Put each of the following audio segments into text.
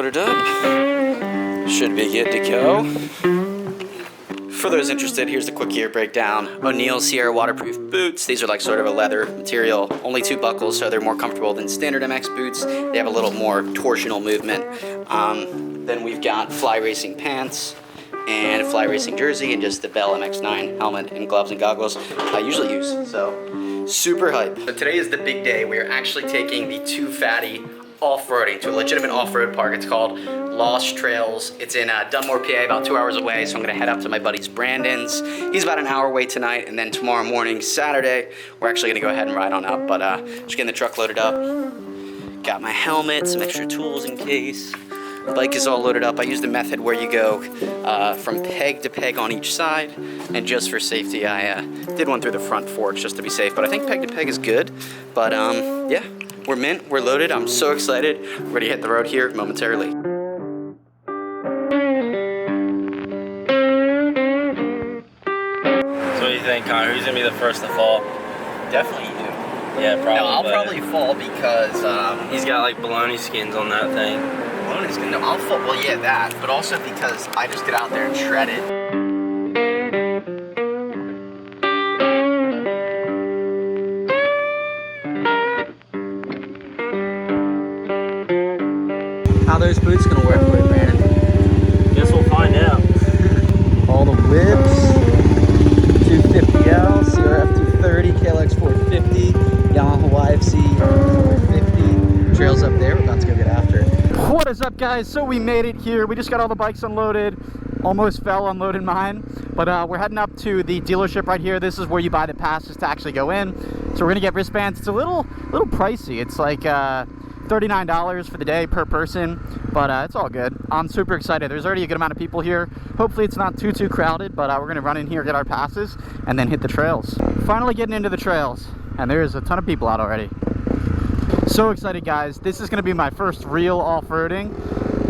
loaded up. Should be good to go. For those interested, here's the quick gear breakdown. O'Neil Sierra waterproof boots. These are like sort of a leather material. Only 2 buckles, so they're more comfortable than standard MX boots. They have a little more torsional movement. Then we've got fly racing pants and a fly racing jersey and just the Bell MX9 helmet and gloves and goggles I usually use. So super hype. So today is the big day. We are actually taking the Too Fatty off-roading to a legitimate off-road park. It's called Lost Trails. It's in Dunmore, PA, about 2 hours away, so I'm gonna head up to my buddy's Brandon's. He's about an hour away tonight, and then tomorrow morning, Saturday, we're actually gonna go ahead and ride on up, but just getting the truck loaded up. Got my helmet, some extra tools in case. Bike is all loaded up. I use the method where you go from peg to peg on each side, and just for safety, I did one through the front forks just to be safe, but I think peg to peg is good, but yeah. We're mint, we're loaded, I'm so excited. We're ready to hit the road here momentarily. So what do you think, Connor? Who's gonna be the first to fall? Definitely you. Yeah, probably. No, I'll probably fall because he's got like bologna skins on that thing. Bologna skin, no, I'll fall, well yeah, that, but also because I just get out there and shred it. How those boots gonna work for it, man? Guess we'll find out. All the whips, 250L, CRF230, KLX450, Yamaha YFC 450. Trails up there, we're about to go get after it. What is up, guys? So we made it here. We just got all the bikes unloaded. Almost fell unloading mine, but we're heading up to the dealership right here. This is where you buy the passes to actually go in. So we're gonna get wristbands. It's a little pricey. It's like $39 for the day per person, but it's all good. I'm super excited. There's already a good amount of people here. Hopefully it's not too crowded, but we're gonna run in here, get our passes, and then hit the trails. Finally getting into the trails, and there's a ton of people out already. So excited, guys. This is gonna be my first real off-roading.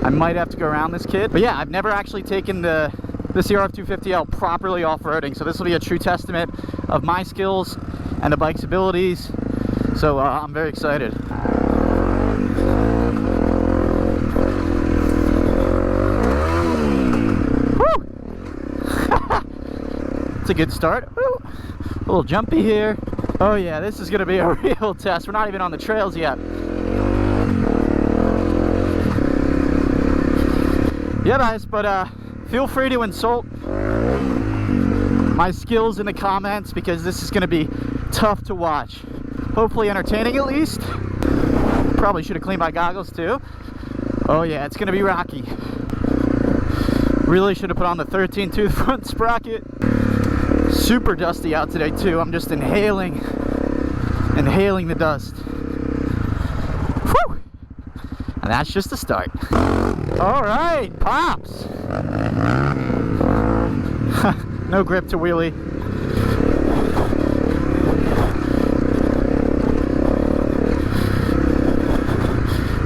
I might have to go around this kid, but yeah, I've never actually taken the CRF250L properly off-roading, so this will be a true testament of my skills and the bike's abilities. So I'm very excited. It's a good start. Woo. A little jumpy here. Oh yeah, this is gonna be a real test. We're not even on the trails yet. Yeah, guys, but feel free to insult my skills in the comments because this is gonna be tough to watch. Hopefully entertaining at least. Probably should have cleaned my goggles too. Oh yeah, it's gonna be rocky. Really should have put on the 13-tooth front sprocket. Super dusty out today too. I'm just inhaling the dust. Whew! And that's just the start. All right, pops. No grip to wheelie.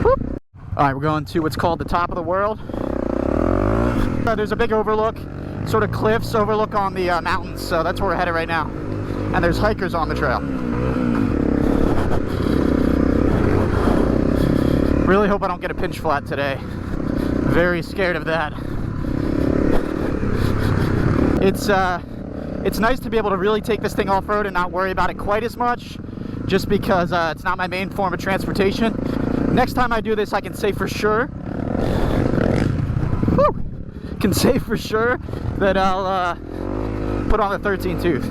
Whoop. All right, we're going to what's called the top of the world. There's a big overlook, sort of cliffs overlook on the mountains, so that's where we're headed right now. And there's hikers on the trail. Really hope I don't get a pinch flat today. Very scared of that. It's nice to be able to really take this thing off-road and not worry about it quite as much, just because it's not my main form of transportation. Next time I do this, I can say for sure that I'll put on the 13 tooth,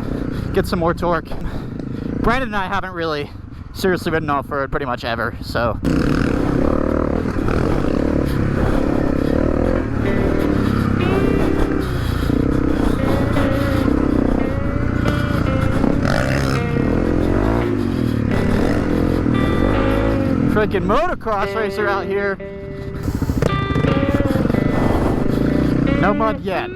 get some more torque. Brandon and I haven't really seriously ridden off-road pretty much ever, so. Freaking motocross racer out here. No mud yet.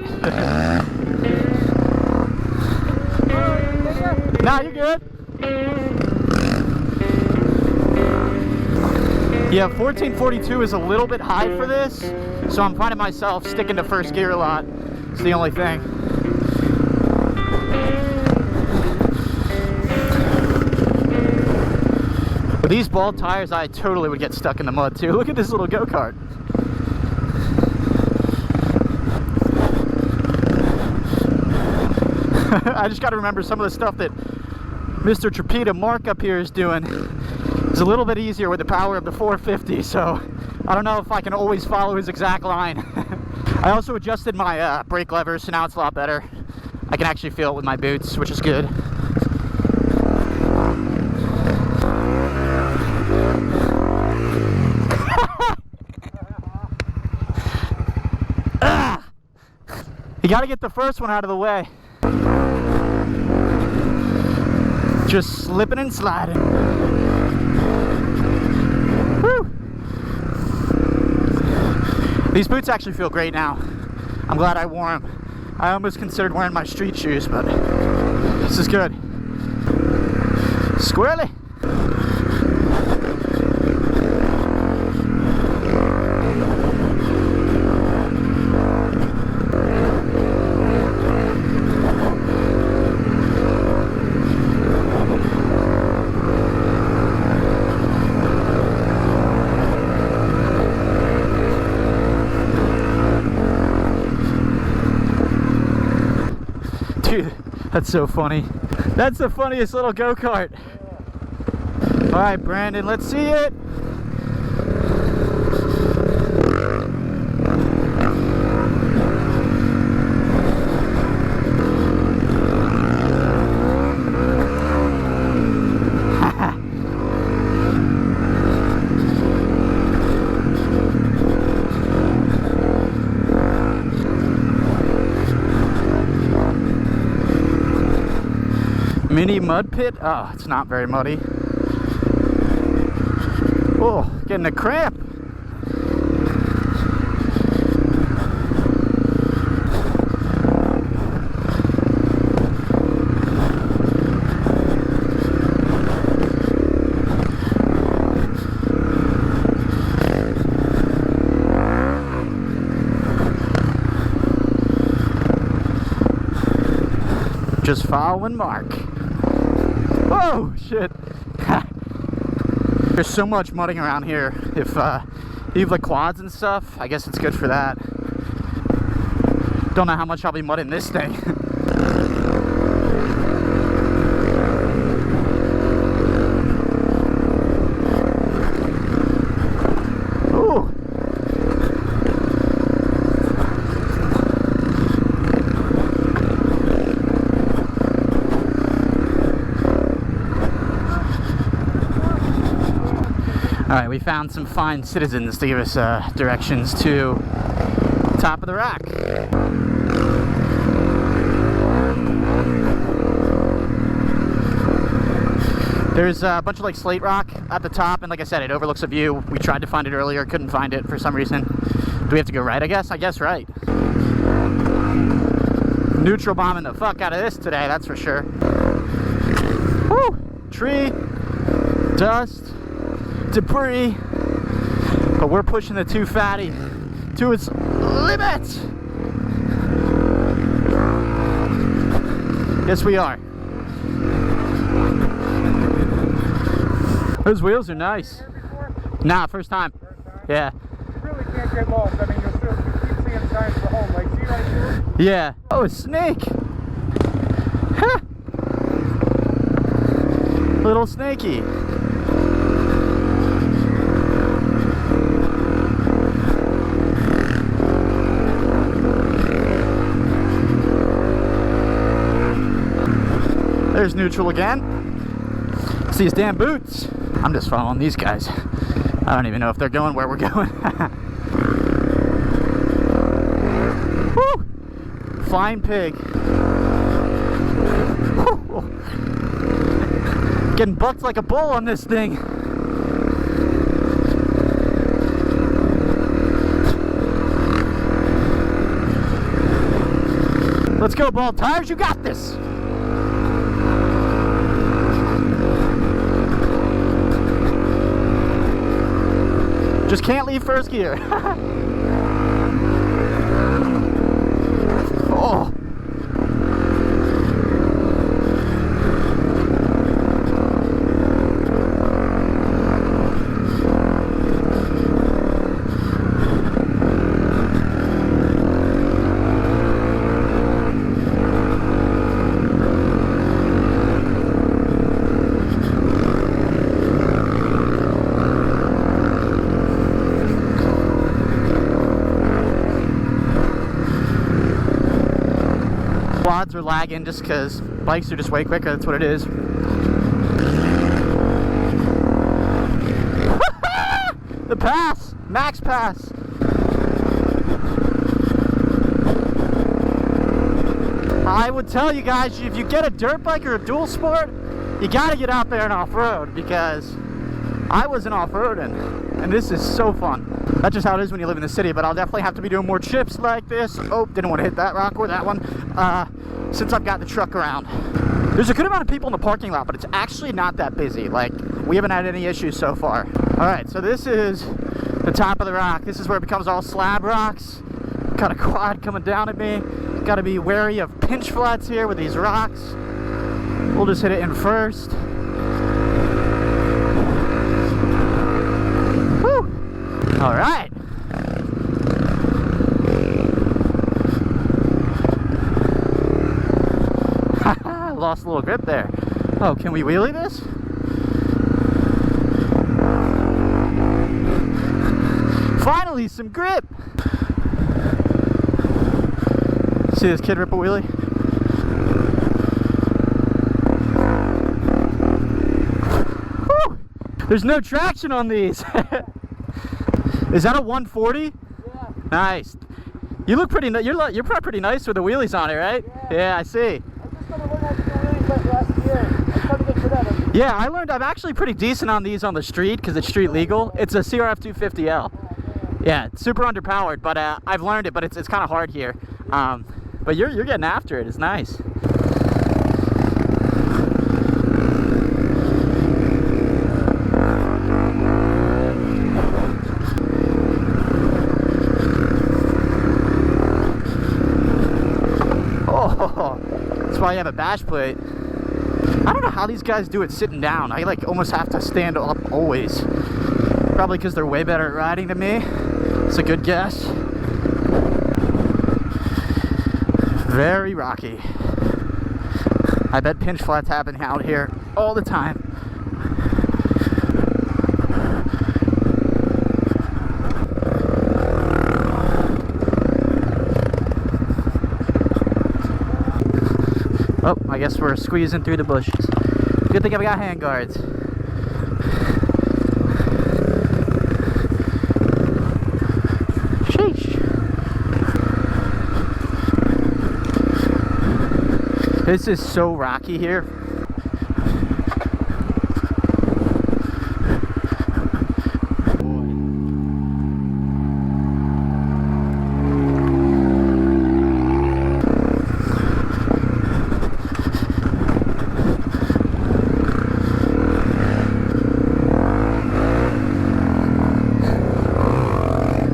Nah, you're good. Yeah, 1442 is a little bit high for this, so I'm finding myself sticking to first gear a lot. It's the only thing. With these bald tires, I totally would get stuck in the mud too. Look at this little go-kart. I just got to remember some of the stuff that Mr. Trapita Mark up here is doing. It's a little bit easier with the power of the 450, so I don't know if I can always follow his exact line. I also adjusted my brake levers, so now it's a lot better. I can actually feel it with my boots, which is good. You gotta get the first one out of the way. Just slipping and sliding. Woo! These boots actually feel great now. I'm glad I wore them. I almost considered wearing my street shoes, but this is good. Squirrely. Dude, that's so funny. That's the funniest little go-kart. All right, Brandon, let's see it. Mini mud pit? Oh, it's not very muddy. Oh, getting a cramp. Just following Mark. Oh shit. There's so much mudding around here. If you have like quads and stuff, I guess it's good for that. Don't know how much I'll be mudding this thing. Ooh. Alright, we found some fine citizens to give us directions to top of the rack. There's a bunch of like slate rock at the top, and like I said, it overlooks a view. We tried to find it earlier, couldn't find it for some reason. Do we have to go right, I guess? I guess right. Neutral bombing the fuck out of this today, that's for sure. Woo! Tree, dust, debris, but we're pushing the 250 to its limit. Yes, we are. Those wheels are nice. Nah, first time. Yeah. You really can't get lost. I mean, you'll still keep seeing signs for home. Like, see right here? Yeah. Oh, a snake. Huh. Little snaky. There's neutral again. See his damn boots. I'm just following these guys. I don't even know if they're going where we're going. Woo! Flying pig. Woo! Getting bucked like a bull on this thing. Let's go, ball tires. You got this. Just can't leave first gear. Oh. quads are lagging just because bikes are just way quicker. That's what it is. The pass, max pass. I would tell you guys, if you get a dirt bike or a dual sport, you gotta get out there and off-road, because I wasn't off-roading, and this is so fun. That's just how it is when you live in the city, but I'll definitely have to be doing more trips like this. Oh, didn't want to hit that rock or that one, since I've got the truck around. There's a good amount of people in the parking lot, but it's actually not that busy. Like, we haven't had any issues so far. All right, so this is the top of the rock. This is where it becomes all slab rocks. Got a quad coming down at me. Got to be wary of pinch flats here with these rocks. We'll just hit it in first. Woo! All right. Lost a little grip there. Oh, can we wheelie this? Finally, some grip. See this kid rip a wheelie? Woo! There's no traction on these. Is that a 140? Yeah. Nice. You look pretty. You're probably pretty nice with the wheelies on it, right? Yeah, I see. I just started learning how to do wheelies like last year. I started to get good at them. Yeah, I learned I'm actually pretty decent on these on the street because it's street legal. It's a CRF250L. Yeah, it's super underpowered, but I've learned it, but it's kind of hard here. But you're getting after it. It's nice. Oh, that's why you have a bash plate. I don't know how these guys do it sitting down. I like almost have to stand up always. Probably because they're way better at riding than me. It's a good guess. Very rocky. I bet pinch flats happen out here all the time. Oh, I guess we're squeezing through the bushes. Good thing I've got hand guards. Sheesh. This is so rocky here.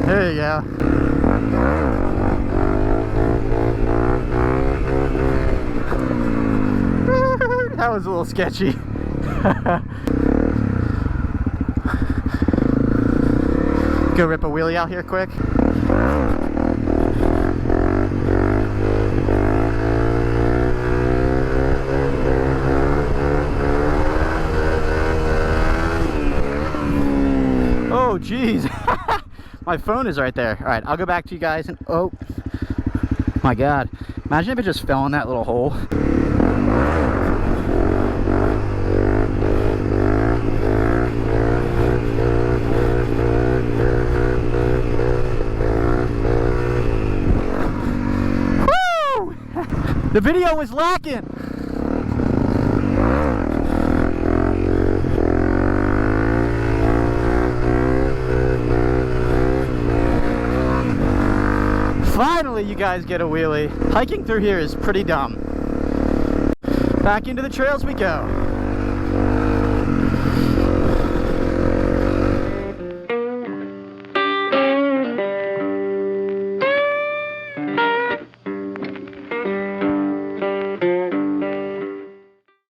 There you go. That was a little sketchy. Go rip a wheelie out here quick. Oh, geez. My phone is right there. All right, I'll go back to you guys and oh my God. Imagine if it just fell in that little hole. Woo! The video was lacking. Finally, you guys get a wheelie. Hiking through here is pretty dumb. Back into the trails we go.